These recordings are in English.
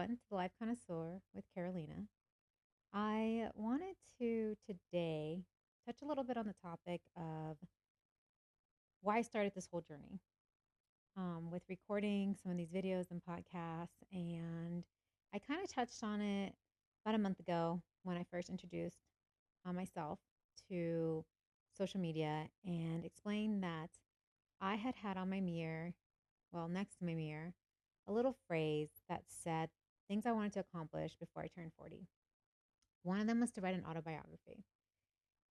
everyone, to the Life Connoisseur with Carolina. I wanted to today touch a little bit on the topic of why I started this whole journey with recording some of these videos and podcasts. And I kind of touched on it about a month ago when I first introduced myself to social media and explained that I had on my mirror, well, next to my mirror, a little phrase that said things I wanted to accomplish before I turned 40. One of them was to write an autobiography.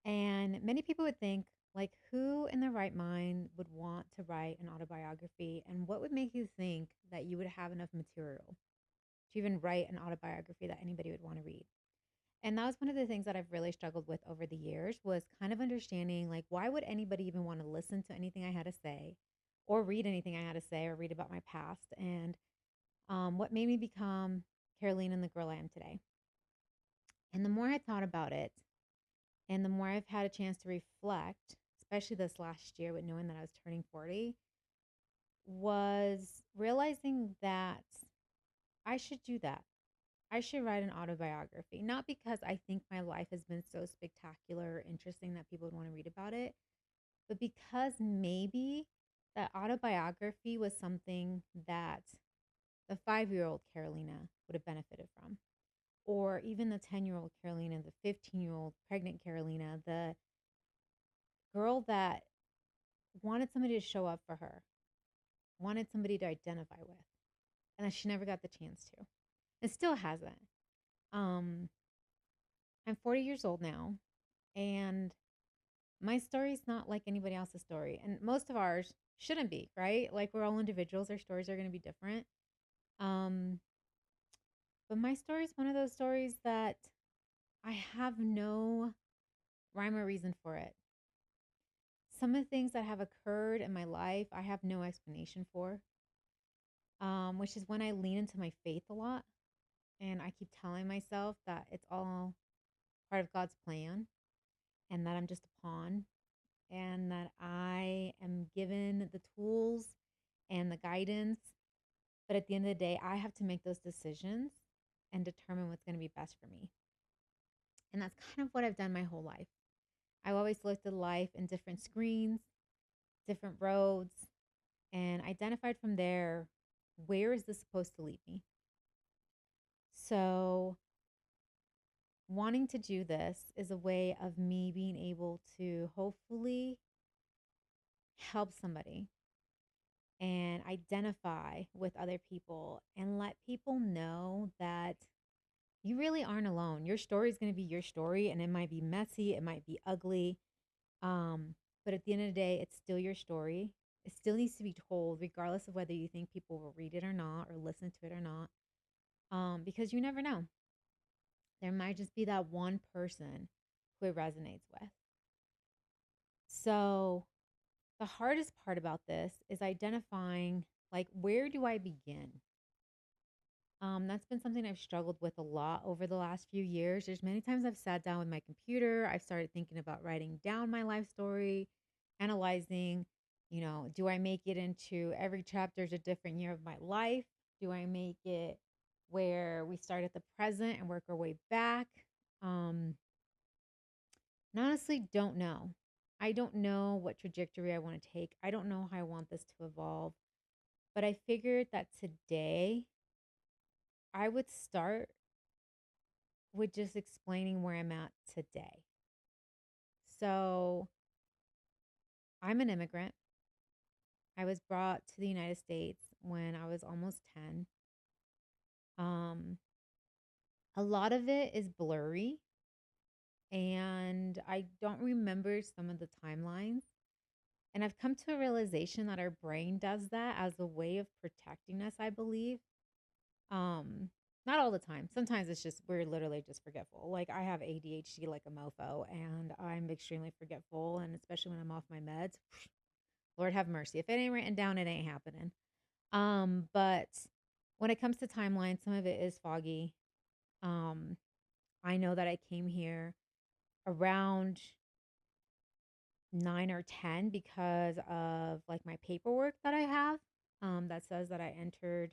And many people would think, like, who in their right mind would want to write an autobiography? And what would make you think that you would have enough material to even write an autobiography that anybody would want to read? And that was one of the things that I've really struggled with over the years was kind of understanding, like, why would anybody even want to listen to anything I had to say or read anything I had to say or read about my past? And what made me become Caroline and the girl I am today. And the more I thought about it, and the more I've had a chance to reflect, especially this last year with knowing that I was turning 40, was realizing that I should do that. I should write an autobiography, not because I think my life has been so spectacular or interesting that people would want to read about it, but because maybe that autobiography was something that the 5-year-old Carolina would have benefited from, or even the 10-year-old Carolina, the 15-year-old pregnant Carolina, the girl that wanted somebody to show up for her, wanted somebody to identify with, and that she never got the chance to. And still hasn't. Um, I'm 40 years old now, and my story is not like anybody else's story. And most of ours shouldn't be, right? Like we're all individuals, our stories are going to be different. Um, but my story is one of those stories that I have no rhyme or reason for it. Some of the things that have occurred in my life, I have no explanation for, which is when I lean into my faith a lot. And I keep telling myself that it's all part of God's plan and that I'm just a pawn and that I am given the tools and the guidance. But at the end of the day, I have to make those decisions and determine what's going to be best for me. And that's kind of what I've done my whole life. I've always looked at life in different screens, different roads, and identified from there, where is this supposed to lead me? So, wanting to do this is a way of me being able to hopefully help somebody and identify with other people and let people know that you really aren't alone. Your story is going to be your story, and it might be messy, it might be ugly. But at the end of the day, it's still your story. It still needs to be told, regardless of whether you think people will read it or not, or listen to it or not. Because you never know. There might just be that one person who it resonates with. So, the hardest part about this is identifying, like, where do I begin? That's been something I've struggled with a lot over the last few years. There's many times I've sat down with my computer, I've started thinking about writing down my life story, analyzing, do I make it into every chapter is a different year of my life? Do I make it where we start at the present and work our way back? Um, and honestly, don't know. I don't know what trajectory I want to take. I don't know how I want this to evolve. But I figured that today I would start with just explaining where I'm at today. So I'm an immigrant. I was brought to the United States when I was almost 10. Um, a lot of it is blurry, and I don't remember some of the timelines. And I've come to a realization that our brain does that as a way of protecting us, I believe. Um, Not all the time. Sometimes it's just we're literally just forgetful. Like I have ADHD like a mofo and I'm extremely forgetful and especially when I'm off my meds. Lord have mercy. If it ain't written down, it ain't happening. But when it comes to timeline, some of it is foggy. Um, I know that I came here around 9 or 10 because of like my paperwork that I have that says that I entered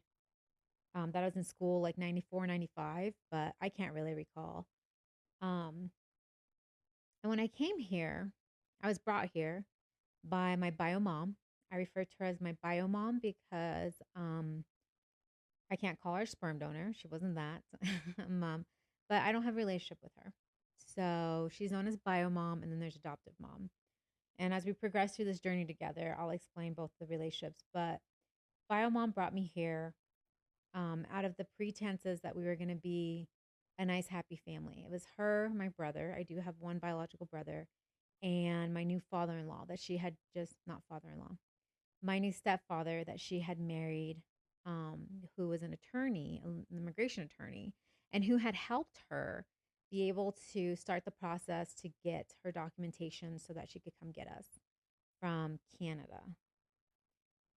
that I was in school like 94, 95, but I can't really recall. Um, and when I came here, I was brought here by my bio mom. I refer to her as my bio mom because I can't call her a sperm donor. She wasn't that mom, but I don't have a relationship with her. So she's known as bio mom, and then there's adoptive mom. And as we progress through this journey together, I'll explain both the relationships. But bio mom brought me here out of the pretenses that we were going to be a nice, happy family. It was her, my brother. I do have one biological brother, and my new father in law that she had just, not father in law, my new stepfather that she had married, who was an attorney, an immigration attorney, and who had helped her be able to start the process to get her documentation so that she could come get us from Canada,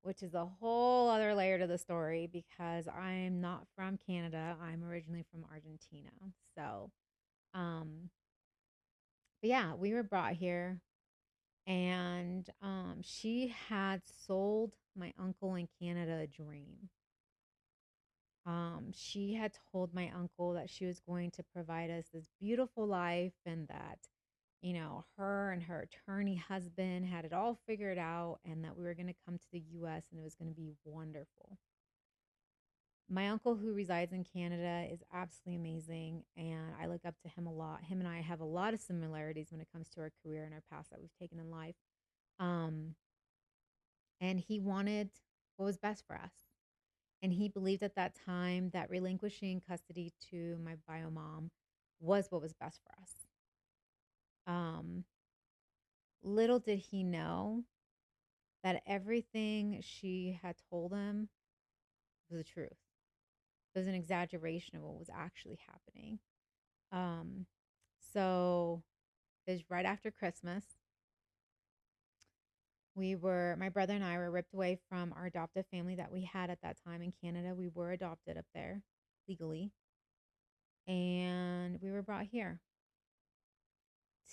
which is a whole other layer to the story because I'm not from Canada. I'm originally from Argentina. So, um, but yeah, we were brought here, and she had sold my uncle in Canada a dream. She had told my uncle that she was going to provide us this beautiful life and that, her and her attorney husband had it all figured out and that we were going to come to the US and it was going to be wonderful. My uncle, who resides in Canada, is absolutely amazing, and I look up to him a lot. Him and I have a lot of similarities when it comes to our career and our paths that we've taken in life. Um, and he wanted what was best for us. And he believed at that time that relinquishing custody to my bio mom was what was best for us. Um, Little did he know that everything she had told him was the truth. It was an exaggeration of what was actually happening. Um, so it was right after Christmas. My brother and I were ripped away from our adoptive family that we had at that time in Canada. We were adopted up there legally, and we were brought here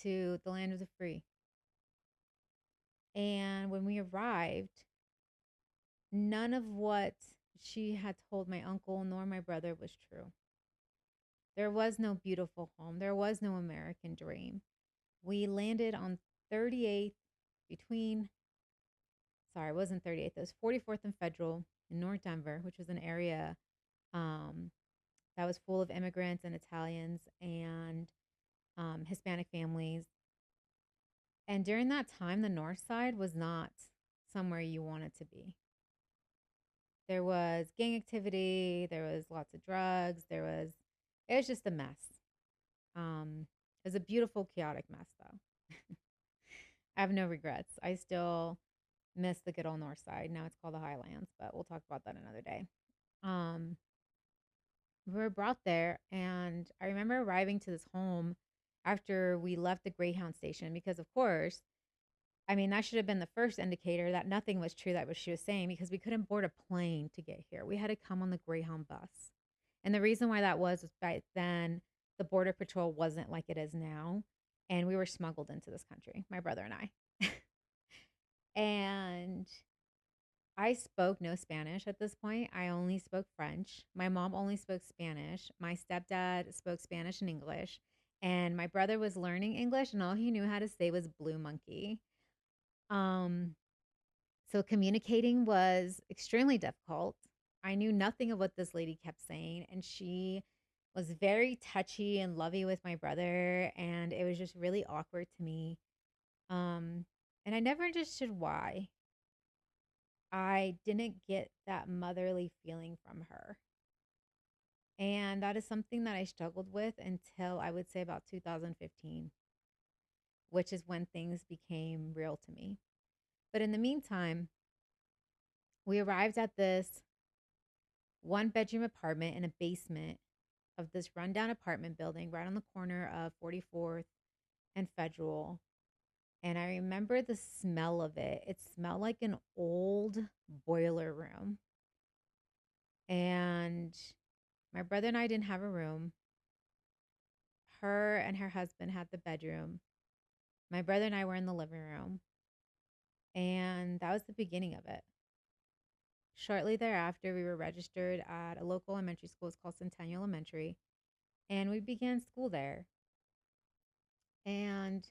to the land of the free. And when we arrived, none of what she had told my uncle nor my brother was true. There was no beautiful home. There was no American dream. We landed on 38th between, sorry, it wasn't 38th. It was 44th and Federal in North Denver, which was an area um, that was full of immigrants and Italians and Hispanic families. And during that time, the North Side was not somewhere you wanted to be. There was gang activity, there was lots of drugs, it was just a mess. It was a beautiful, chaotic mess, though. I have no regrets. I still miss the good old North Side. Now it's called the Highlands, but we'll talk about that another day. Um, we were brought there, and I remember arriving to this home after we left the Greyhound station because, of course, I mean, that should have been the first indicator that nothing was true that what she was saying because we couldn't board a plane to get here. We had to come on the Greyhound bus. And the reason why that was back then the border patrol wasn't like it is now. And we were smuggled into this country, my brother and I. And I spoke no Spanish at this point. I only spoke French. My mom only spoke Spanish. My stepdad spoke Spanish and English. And my brother was learning English, and all he knew how to say was blue monkey. Um, So communicating was extremely difficult. I knew nothing of what this lady kept saying, and she was very touchy and lovey with my brother, and it was just really awkward to me. Um, and I never understood why I didn't get that motherly feeling from her. And that is something that I struggled with until I would say about 2015, which is when things became real to me. But in the meantime, we arrived at this one bedroom apartment in a basement of this rundown apartment building right on the corner of 44th and Federal. And I remember the smell of it. It smelled like an old boiler room. And my brother and I didn't have a room. Her and her husband had the bedroom. My brother and I were in the living room. And that was the beginning of it. Shortly thereafter, we were registered at a local elementary school. It's called Centennial Elementary, and we began school there. And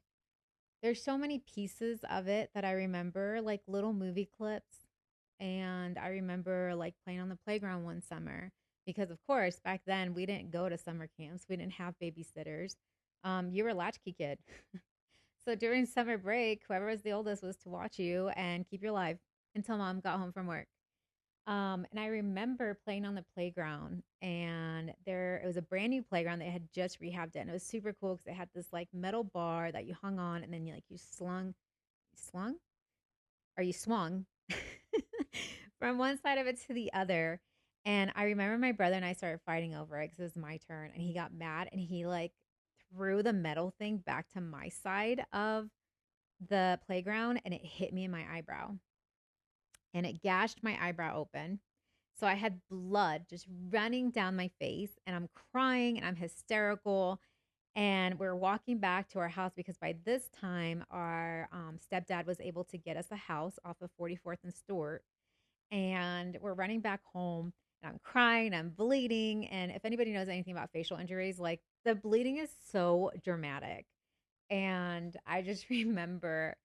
there's so many pieces of it that I remember, like little movie clips. And I remember like playing on the playground one summer because, of course, back then we didn't go to summer camps. We didn't have babysitters. You were a latchkey kid. So during summer break, whoever was the oldest was to watch you and keep you alive until mom got home from work. And I remember playing on the playground, and there it was a brand new playground. They had just rehabbed it, and it was super cool because it had this like metal bar that you hung on, and then you slung, or you swung from one side of it to the other. And I remember my brother and I started fighting over it because it was my turn, and he got mad and he like threw the metal thing back to my side of the playground, and it hit me in my eyebrow, and it gashed my eyebrow open. So I had blood just running down my face, and I'm crying and I'm hysterical. And we're walking back to our house because by this time, our stepdad was able to get us a house off of 44th and Stewart. And we're running back home, and I'm crying, I'm bleeding. And if anybody knows anything about facial injuries, like the bleeding is so dramatic. And I just remember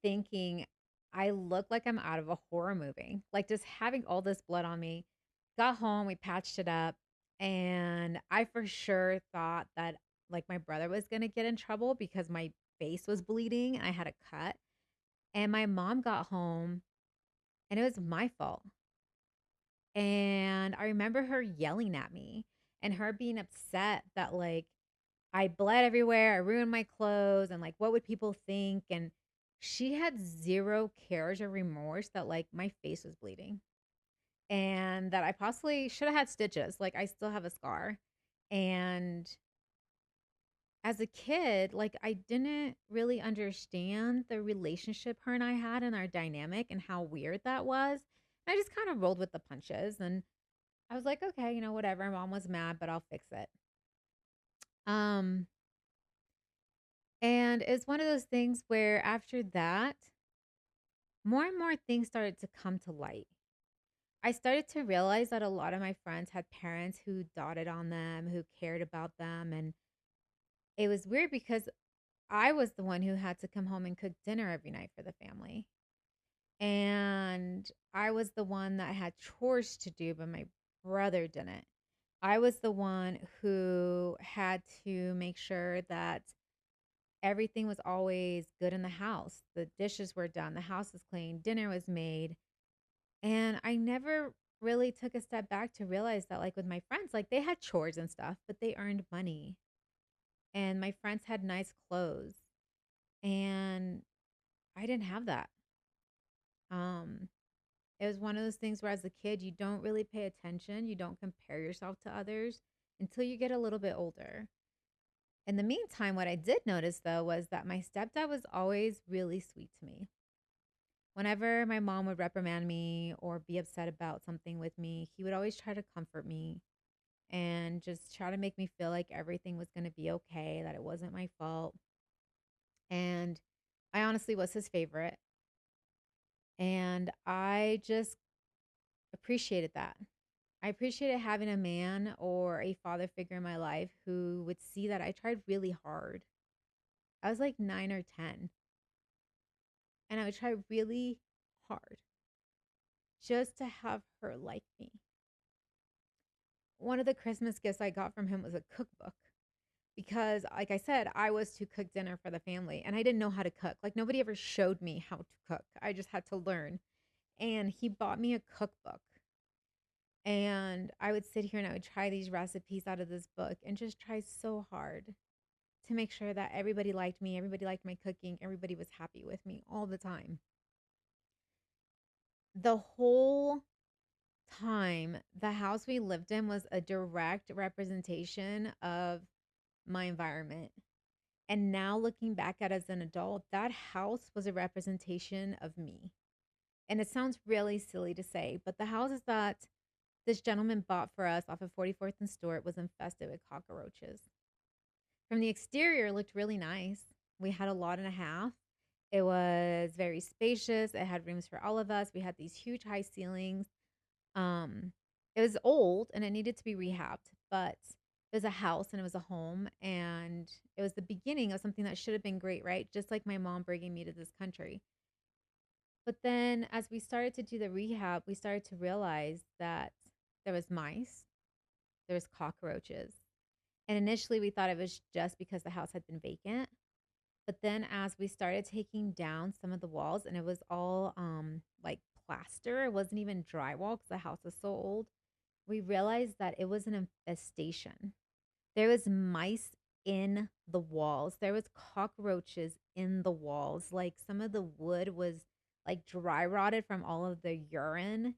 thinking I look like I'm out of a horror movie, like just having all this blood on me. Got home, we patched it up, and I for sure thought that like my brother was going to get in trouble because my face was bleeding and I had a cut. And my mom got home and it was my fault. And I remember her yelling at me and her being upset that like I bled everywhere, I ruined my clothes, and like what would people think? And she had zero cares or remorse that like my face was bleeding and that I possibly should have had stitches. Like I still have a scar. And as a kid, like I didn't really understand the relationship her and I had and our dynamic and how weird that was. I just kind of rolled with the punches, and I was like, okay, whatever. Mom was mad, but I'll fix it. Um, and it's one of those things where after that, more and more things started to come to light. I started to realize that a lot of my friends had parents who dotted on them, who cared about them. And it was weird because I was the one who had to come home and cook dinner every night for the family. And I was the one that had chores to do, but my brother didn't. I was the one who had to make sure that everything was always good in the house. The dishes were done, the house was clean, dinner was made. And I never really took a step back to realize that, like with my friends, like they had chores and stuff, but they earned money. And my friends had nice clothes. And I didn't have that. Um, it was one of those things where as a kid, you don't really pay attention. You don't compare yourself to others until you get a little bit older. In the meantime, what I did notice though was that my stepdad was always really sweet to me. Whenever my mom would reprimand me or be upset about something with me, he would always try to comfort me and just try to make me feel like everything was going to be okay, that it wasn't my fault. And I honestly was his favorite. And I just appreciated that. I appreciated having a man or a father figure in my life who would see that I tried really hard. I was like 9 or 10, and I would try really hard just to have her like me. One of the Christmas gifts I got from him was a cookbook because, like I said, I was to cook dinner for the family and I didn't know how to cook. Like, nobody ever showed me how to cook, I just had to learn. And he bought me a cookbook. And I would sit here and I would try these recipes out of this book and just try so hard to make sure that everybody liked me, everybody liked my cooking, everybody was happy with me all the time. The whole time, the house we lived in was a direct representation of my environment. And now looking back at it as an adult, that house was a representation of me. And it sounds really silly to say, but the houses that this gentleman bought for us off of 44th and Stewart was infested with cockroaches. From the exterior, it looked really nice. We had a lot and a half. It was very spacious. It had rooms for all of us. We had these huge high ceilings. Um, it was old and it needed to be rehabbed, but it was a house and it was a home and it was the beginning of something that should have been great, right? Just like my mom bringing me to this country. But then as we started to do the rehab, we started to realize that there was mice, there was cockroaches. And initially we thought it was just because the house had been vacant. But then as we started taking down some of the walls and it was all like plaster, it wasn't even drywall because the house was so old, we realized that it was an infestation. There was mice in the walls. There was cockroaches in the walls. Like some of the wood was like dry rotted from all of the urine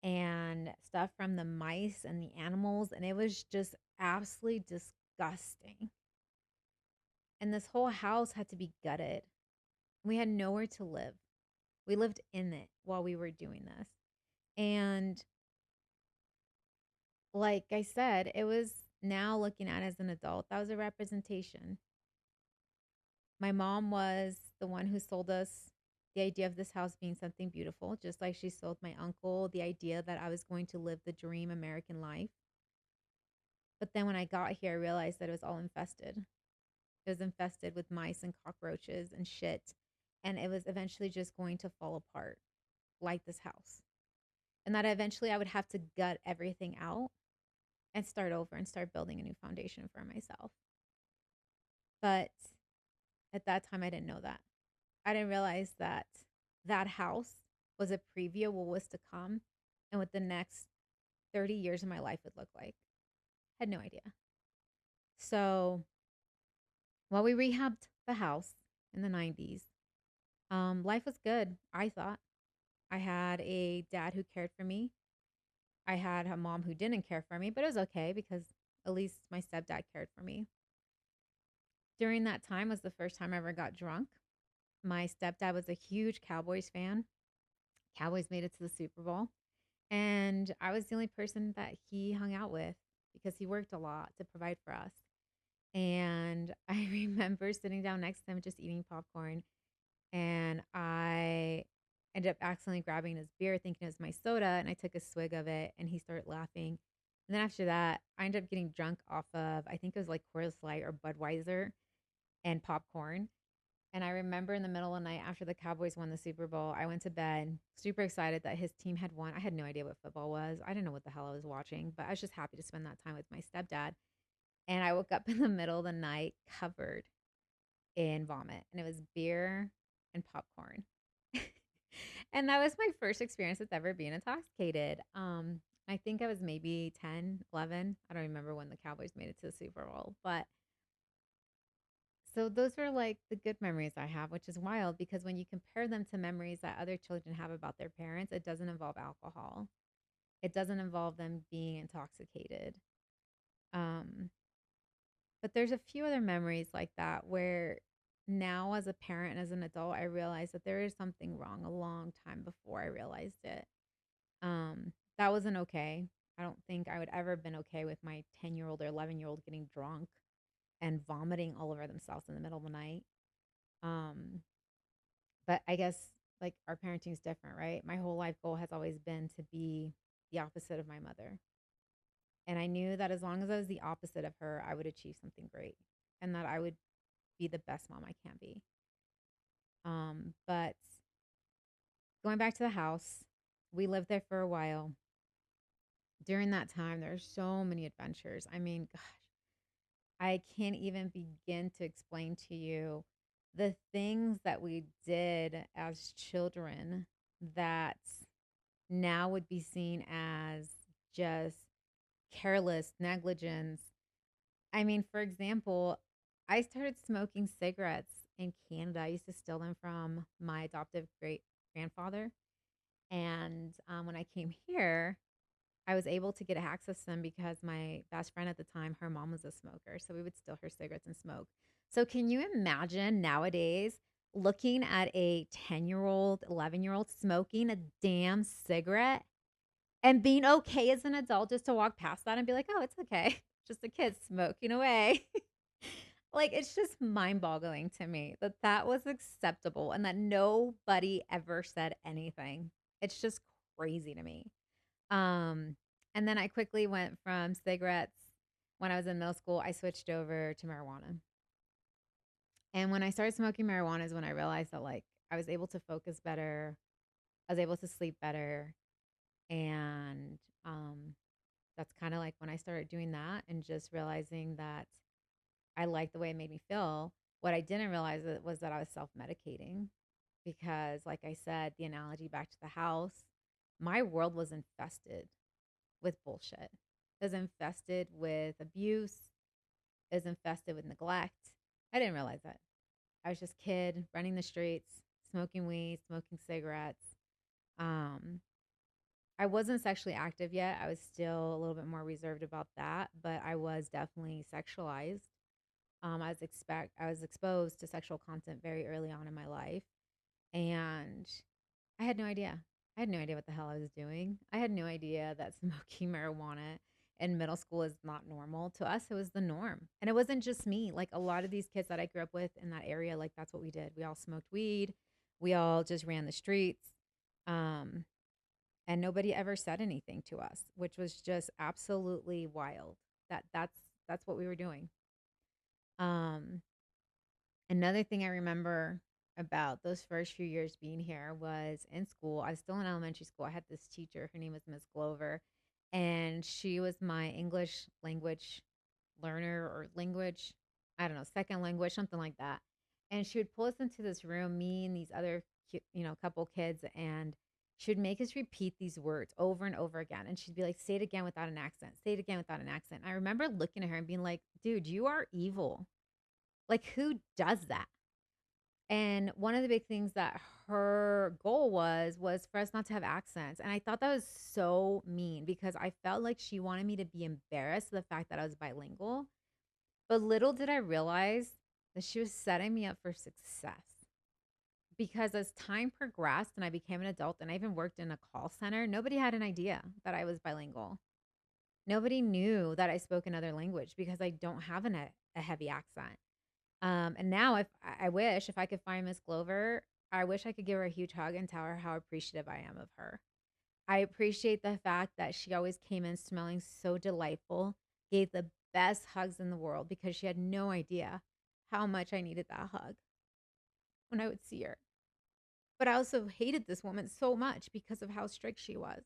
and stuff from the mice and the animals, and it was just absolutely disgusting. And this whole house had to be gutted. We had nowhere to live. We lived in it while we were doing this. And like I said, it was now looking at it as an adult, that was a representation. My mom was the one who sold us the idea of this house being something beautiful, just like she sold my uncle the idea that I was going to live the dream American life. But then when I got here, I realized that it was all infested. It was infested with mice and cockroaches and shit. And it was eventually just going to fall apart like this house. And that eventually I would have to gut everything out and start over and start building a new foundation for myself. But at that time, I didn't know that. I didn't realize that that house was a preview of what was to come and what the next 30 years of my life would look like. Had no idea. So while we rehabbed the house in the 90s, life was good, I thought. I had a dad who cared for me. I had a mom who didn't care for me, but it was okay because at least my stepdad cared for me. During that time was the first time I ever got drunk. My stepdad was a huge Cowboys fan. Cowboys made it to the Super Bowl. And I was the only person that he hung out with because he worked a lot to provide for us. And I remember sitting down next to him just eating popcorn. And I ended up accidentally grabbing his beer, thinking it was my soda. And I took a swig of it and he started laughing. And then after that, I ended up getting drunk off of, I think it was like Coors Light or Budweiser and popcorn. And I remember in the middle of the night after the Cowboys won the Super Bowl, I went to bed super excited that his team had won. I had no idea what football was. I didn't know what the hell I was watching, but I was just happy to spend that time with my stepdad. And I woke up in the middle of the night covered in vomit, and it was beer and popcorn. And that was my first experience with ever being intoxicated. I think I was maybe 10, 11. I don't remember when the Cowboys made it to the Super Bowl, but so those were like the good memories I have, which is wild because when you compare them to memories that other children have about their parents, it doesn't involve alcohol. It doesn't involve them being intoxicated. Um, but there's a few other memories like that where now as a parent and as an adult, I realize that there is something wrong a long time before I realized it. That wasn't okay. I don't think I would ever have been okay with my 10-year-old or 11-year-old getting drunk and vomiting all over themselves in the middle of the night. Um, But I guess like our parenting is different, right? My whole life goal has always been to be the opposite of my mother. And I knew that as long as I was the opposite of her, I would achieve something great and that I would be the best mom I can be. But going back to the house, we lived there for a while. During that time, there are so many adventures. I mean, gosh, I can't even begin to explain to you the things that we did as children that now would be seen as just careless negligence. I mean, for example, I started smoking cigarettes in Canada. I used to steal them from my adoptive great grandfather. And when I came here, I was able to get access to them because my best friend at the time, her mom was a smoker. So we would steal her cigarettes and smoke. So can you imagine nowadays looking at a 10-year-old, 11-year-old smoking a damn cigarette and being okay as an adult just to walk past that and be like, "Oh, it's okay. Just a kid smoking away." Like, it's just mind-boggling to me that that was acceptable and that nobody ever said anything. It's just crazy to me. Um, and then I quickly went from cigarettes when I was in middle school, I switched over to marijuana. And when I started smoking marijuana is when I realized that like I was able to focus better, I was able to sleep better, and that's kind of like when I started doing that and just realizing that I liked the way it made me feel. What I didn't realize was that I was self-medicating because like I said, the analogy back to the house, my world was infested with bullshit. It was infested with abuse. It was infested with neglect. I didn't realize that. I was just kid running the streets, smoking weed, smoking cigarettes. Um, I wasn't sexually active yet. I was still a little bit more reserved about that, but I was definitely sexualized. I was exposed to sexual content very early on in my life, and I had no idea. I had no idea what the hell I was doing. I had no idea that smoking marijuana in middle school is not normal. To us, it was the norm. And it wasn't just me. Like a lot of these kids that I grew up with in that area, like that's what we did. We all smoked weed. We all just ran the streets. Um, and nobody ever said anything to us, which was just absolutely wild. That's what we were doing. Um, Another thing I remember about those first few years being here was in school. I was still in elementary school. I had this teacher. Her name was Miss Glover, and she was my English language learner or language, I don't know, second language, something like that. And she would pull us into this room, me and these other, couple kids, and she would make us repeat these words over and over again. And she'd be like, say it again without an accent, say it again without an accent. And I remember looking at her and being like, dude, you are evil. Like, who does that? And one of the big things that her goal was for us not to have accents. And I thought that was so mean because I felt like she wanted me to be embarrassed of the fact that I was bilingual. But little did I realize that she was setting me up for success. Because as time progressed and I became an adult and I even worked in a call center, nobody had an idea that I was bilingual. Nobody knew that I spoke another language because I don't have a heavy accent. And now if I wish if I could find Miss Glover, I wish I could give her a huge hug and tell her how appreciative I am of her. I appreciate the fact that she always came in smelling so delightful, gave the best hugs in the world because she had no idea how much I needed that hug when I would see her. But I also hated this woman so much because of how strict she was.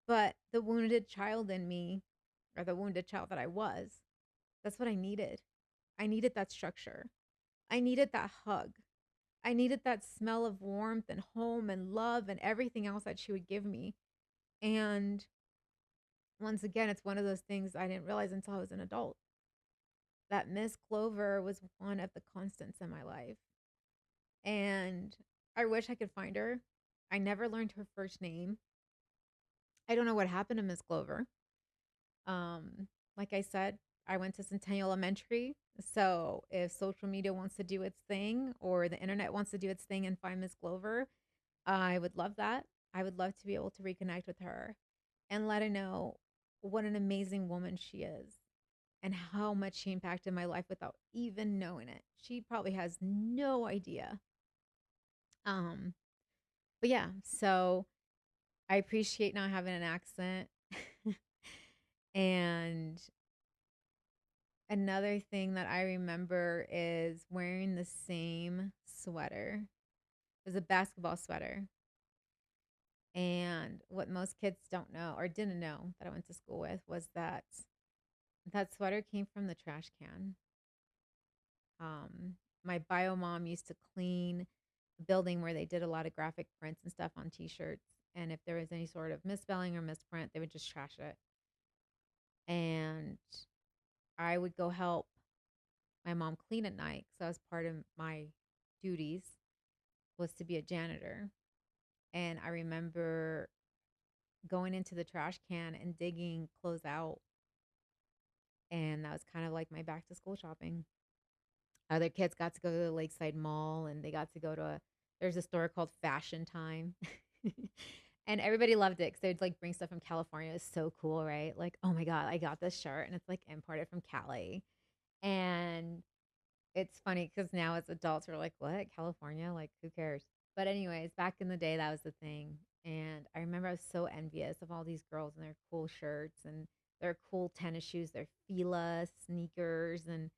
But the wounded child in me, or the wounded child that I was, that's what I needed. I needed that structure. I needed that hug. I needed that smell of warmth and home and love and everything else that she would give me. And once again, it's one of those things I didn't realize until I was an adult that Miss Clover was one of the constants in my life. And I wish I could find her. I never learned her first name. I don't know what happened to Miss Clover. Like I said, I went to Centennial Elementary. So if social media wants to do its thing or the internet wants to do its thing and find Miss Clover, I would love that. I would love to be able to reconnect with her and let her know what an amazing woman she is and how much she impacted my life without even knowing it. She probably has no idea. Um, but yeah, so I appreciate not having an accent. And another thing that I remember is wearing the same sweater. It was a basketball sweater. And what most kids don't know or didn't know that I went to school with was that that sweater came from the trash can. My bio mom used to clean a building where they did a lot of graphic prints and stuff on t-shirts. And if there was any sort of misspelling or misprint, they would just trash it. And I would go help my mom clean at night. So that was part of my duties was to be a janitor. And I remember going into the trash can and digging clothes out. And that was kind of like my back to school shopping. Other kids got to go to the Lakeside Mall and they got to go to there's a store called Fashion Time. And everybody loved it because they'd like bring stuff from California. It was so cool, right? Like, oh my God, I got this shirt and it's like imported from Cali. And it's funny because now as adults, we're like, what? California? Like, who cares? But anyways, back in the day, that was the thing. And I remember remember I was so envious of all these girls and their cool shirts and their cool tennis shoes, their Fila sneakers, and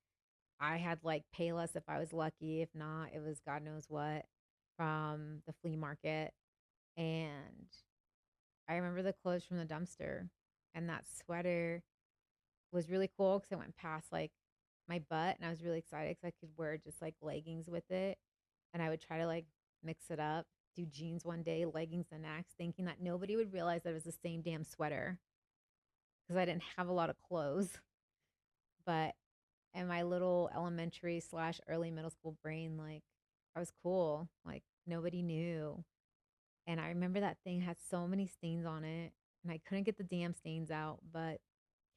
I had like Payless if I was lucky. If not, it was God knows what from the flea market. And I remember the clothes from the dumpster, and that sweater was really cool because it went past like my butt, and I was really excited because I could wear just like leggings with it, and I would try to like mix it up, do jeans one day, leggings the next, thinking that nobody would realize that it was the same damn sweater because I didn't have a lot of clothes. But in my little elementary slash early middle school brain, like I was cool, like nobody knew. And I remember that thing had so many stains on it, and I couldn't get the damn stains out, but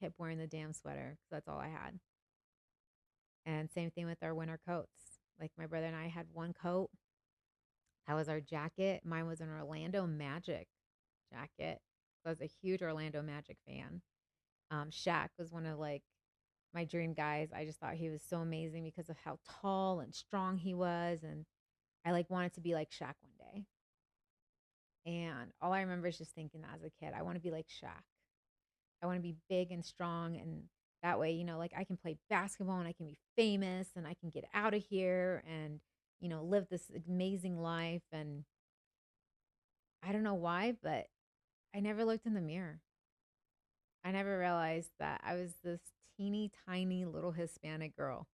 kept wearing the damn sweater because that's all I had. And same thing with our winter coats. Like my brother and I had one coat. That was our jacket. Mine was an Orlando Magic jacket. So I was a huge Orlando Magic fan. Shaq was one of like my dream guys. I just thought he was so amazing because of how tall and strong he was. And I like wanted to be like Shaq one day. And all I remember is just thinking that as a kid, I want to be like Shaq. I want to be big and strong. And that way, like I can play basketball and I can be famous and I can get out of here and, live this amazing life. And I don't know why, but I never looked in the mirror. I never realized that I was this teeny tiny little Hispanic girl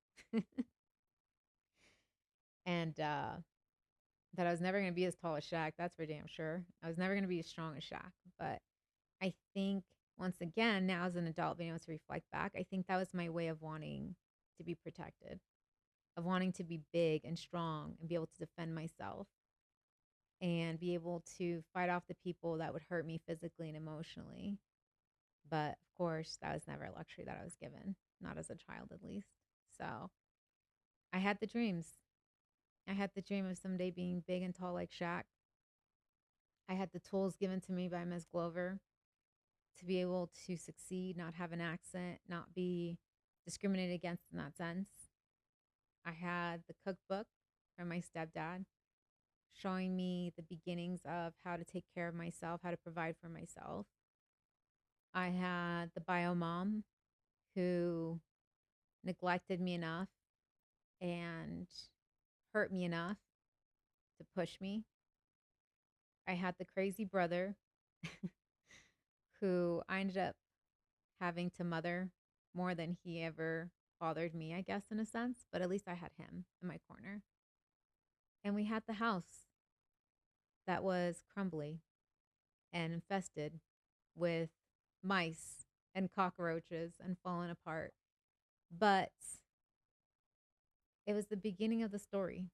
and that I was never going to be as tall as Shaq. That's for damn sure. I was never going to be as strong as Shaq. But I think once again, now as an adult, being able to reflect back, I think that was my way of wanting to be protected, of wanting to be big and strong and be able to defend myself and be able to fight off the people that would hurt me physically and emotionally. But of course, that was never a luxury that I was given, not as a child at least. So I had the dreams. I had the dream of someday being big and tall like Shaq. I had the tools given to me by Ms. Glover to be able to succeed, not have an accent, not be discriminated against in that sense. I had the cookbook from my stepdad showing me the beginnings of how to take care of myself, how to provide for myself. I had the bio mom who neglected me enough and hurt me enough to push me. I had the crazy brother who I ended up having to mother more than he ever bothered me, I guess, in a sense. But at least I had him in my corner. And we had the house that was crumbly and infested with mice and cockroaches and falling apart. But it was the beginning of the story.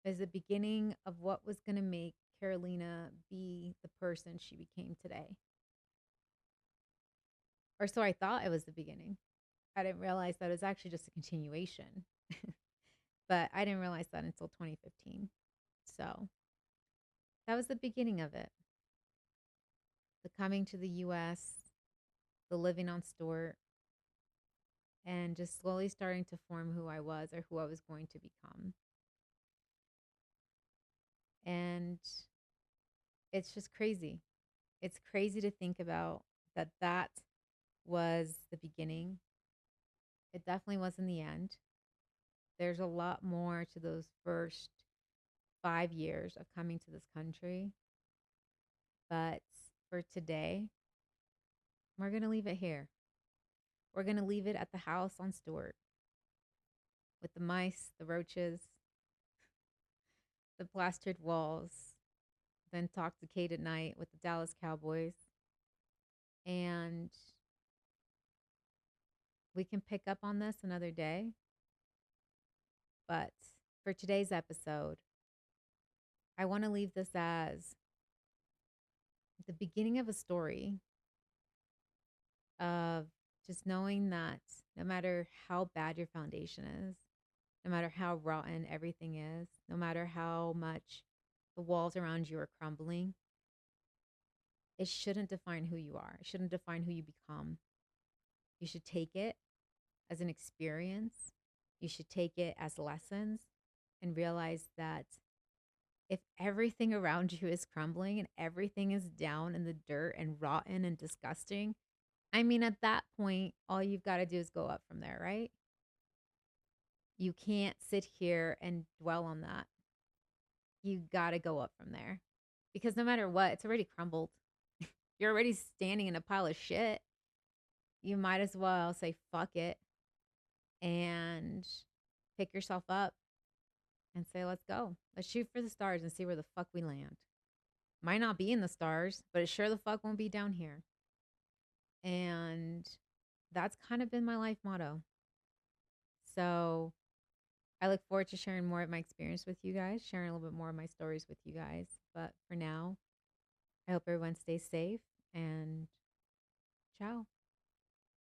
It was the beginning of what was going to make Carolina be the person she became today. Or so I thought it was the beginning. I didn't realize that it was actually just a continuation. But I didn't realize that until 2015. So that was the beginning of it. The coming to the US, the living on Stewart, and just slowly starting to form who I was or who I was going to become. And it's just crazy. It's crazy to think about that was the beginning. It definitely wasn't the end. There's a lot more to those first 5 years of coming to this country. But for today, we're going to leave it here. We're going to leave it at the house on Stewart with the mice, the roaches, the plastered walls, the intoxicated night with the Dallas Cowboys. And we can pick up on this another day. But for today's episode, I want to leave this as the beginning of a story of just knowing that no matter how bad your foundation is, no matter how rotten everything is, no matter how much the walls around you are crumbling, it shouldn't define who you are. It shouldn't define who you become. You should take it as an experience. You should take it as lessons and realize that if everything around you is crumbling and everything is down in the dirt and rotten and disgusting, I mean, at that point, all you've got to do is go up from there, right? You can't sit here and dwell on that. You got to go up from there because no matter what, it's already crumbled. You're already standing in a pile of shit. You might as well say, fuck it, and pick yourself up and say, let's go. Let's shoot for the stars and see where the fuck we land. Might not be in the stars, but it sure the fuck won't be down here. And that's kind of been my life motto. So I look forward to sharing more of my experience with you guys, sharing a little bit more of my stories with you guys. But for now, I hope everyone stays safe and ciao.